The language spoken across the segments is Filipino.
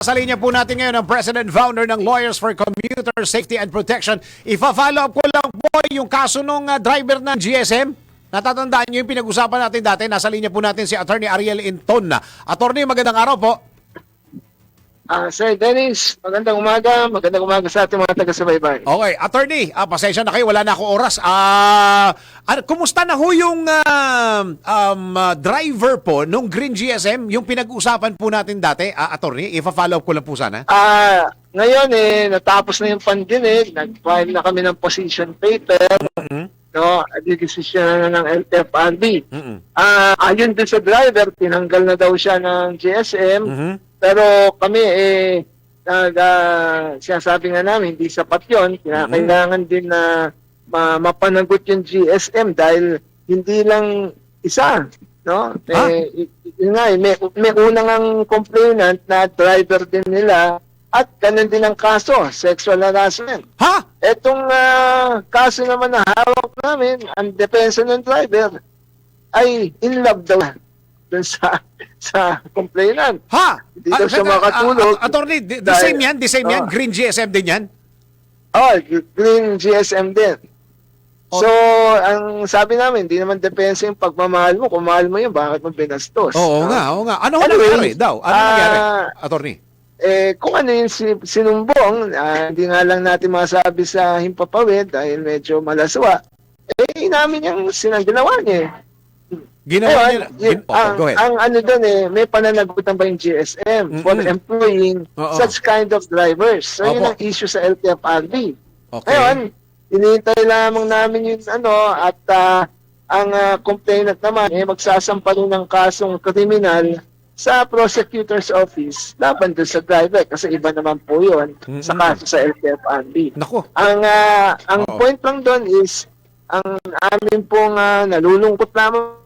Sa linya po natin ngayon ang President Founder ng Lawyers for Commuter Safety and Protection. Ifa-follow up ko lang po yung kaso nung driver ng GSM. Natatandaan niyo yung pinag-usapan natin dati. Nasa linya po natin si Attorney Ariel Inton. Attorney, magandang araw po. Sir Dennis, magandang umaga sa ating mga taga-subaybay. Okay, Attorney, pasensya na kayo, wala na ako oras. Kumusta na ho yung driver po nung Green GSM, yung pinag-usapan po natin dati, Attorney? Ifa-follow up ko lang po sana. Ngayon natapos na yung pandemic, nag-file na kami ng position paper, no, decision na ng LTFRB. Ayon din sa driver, tinanggal na daw siya ng GSM, pero kami sinasabi nga namin, hindi sapat yun. Kailangan din na mapanagot yung GSM dahil hindi lang isa, no? May unang ang complainant na driver din nila at ganun din ang kaso, sexual harassment. Ha? Etong kaso naman na hawak namin, ang depensa ng driver ay in love daw dun sa complainant. Ha? Hindi daw siya makatulog. Attorney, the same yan? Green GSM din yan? Oh, Green GSM din. So, ang sabi namin, hindi naman depensa yung pagmamahal mo. Kung mahal mo yun, bakit mo binastos? Oo nga. Ano nangyari daw? Ano nangyari, Attorney? Kung ano yung sinumbong, hindi nga lang natin masabi sa himpapawid dahil medyo malaswa, namin yung ginawa niya. Ginawa niya? Go ahead. Ang ano doon may pananagutan ba yung GSM for employing such kind of drivers? So, yun ang issue sa LTFRB. Okay. Ngayon, hinihintay lamang namin yung at ang complainant naman magsasampa rin ng kasong kriminal sa prosecutor's office laban doon sa driver kasi iba naman po yun sa kaso sa LTFRB. Nako. Ang point lang doon is ang amin pong nalulungkot lamang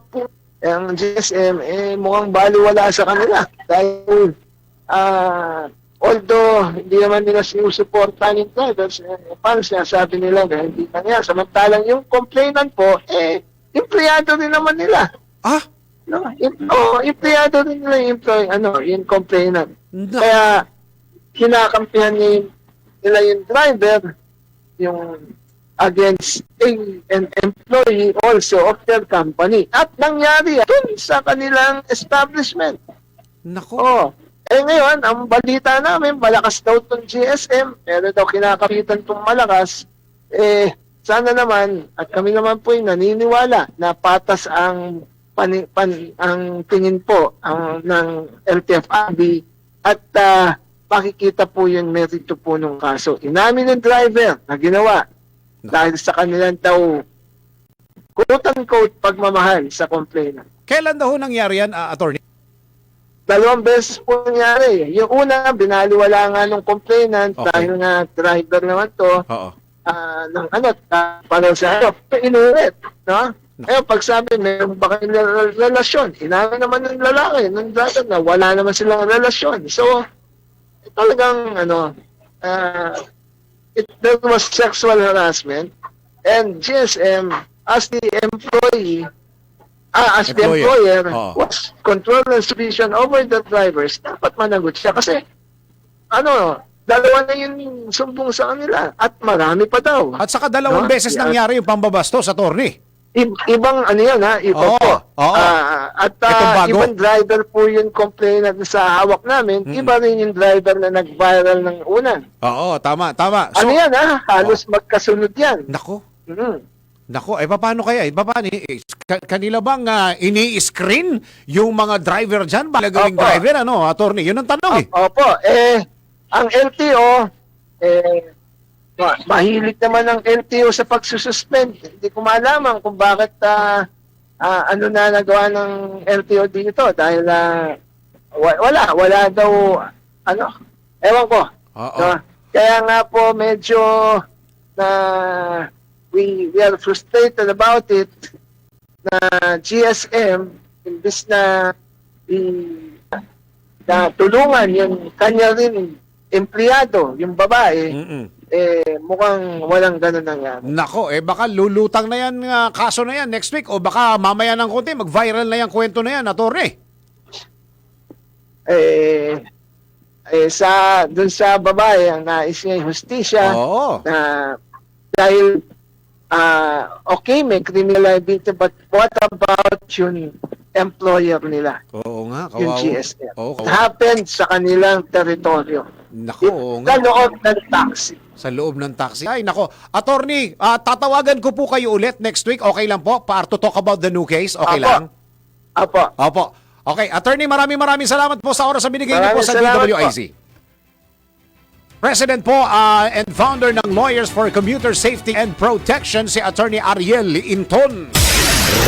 po ang GSM mukhang baliwala sa kanila dahil although hindi naman nila sinusuportahan yung drivers, paano sinasabi nila na hindi na yan. Samantalang yung complainant po, empleyado din naman nila. No, empleyado din nila yung complainant. No. Kaya kinakampihan nila yung driver, yung against an employee also of their company. At nangyari dun sa kanilang establishment. Nako. Ngayon, ang balita namin, malakas daw itong GSM, pero daw kinakapitan itong malakas, sana naman, at kami naman po yung naniniwala na patas ang tingin po ng LTFRB at makikita po yung merito po ng kaso. Inamin ng driver na ginawa dahil sa kanilang daw quote-unquote pagmamahal sa complainant. Kailan daw nangyari yan, Attorney? 2 beses po nangyari. Yung una, binaliwala nga ng complainant dahil nga driver naman to. Ng para sa inulit, no? Ngayon, pag sabi, meron ba kayong relasyon? Inamin naman ng lalaki, ng driver na wala naman silang relasyon. So, talagang, there was sexual harassment and GSM, as the employer, was control and supervision over the drivers, dapat managot siya. Kasi, dalawa na yung sumbong sa kanila at marami pa daw. At saka 2 beses nangyari yung pambabastos, Attorney. Ibang iba po. At ibang driver po yung complainant sa hawak namin, iba rin yung driver na nag-viral ng una. Oo, tama. So, halos magkasunod yan. Nako. Nako, paano kaya? Kanila bang ini-screen yung mga driver dyan? Balagaling driver, Attorney? Yun ang tanong Opo. Ang LTO, mahilig naman ang LTO sa pagsususpend. Hindi ko malaman kung bakit na nagawa ng LTO dito dahil wala daw ewan ko. Kaya nga po medyo we are frustrated about it na GSM imbis na tulungan yung kanya rin empleyado, yung babae, mukhang walang ganun nangyari. Nako, baka lulutang na yan, kaso na yan next week o baka mamaya ng konti, mag-viral na yan kwento na yan, Attorney. Dun sa babae, ang nais niya ay hustisya Oo. na dahil okay, may criminal liability, but what about yung employer nila, Oo nga, yung kawawa. GSM? Oo, It kawawa. happened sa kanilang teritoryo. Nako, oo Sa nga. loob ng taxi. Sa loob ng taxi. Ay, nako. Attorney, tatawagan ko po kayo ulit next week. Okay lang po? To talk about the new case. Okay Apo. lang? Apo. Opo. Okay, attorney, maraming salamat po sa oras na binigay niyo po Maraming sa salamat DWIZ. President po and founder ng Lawyers for Commuter Safety and Protection, si Attorney Ariel Inton.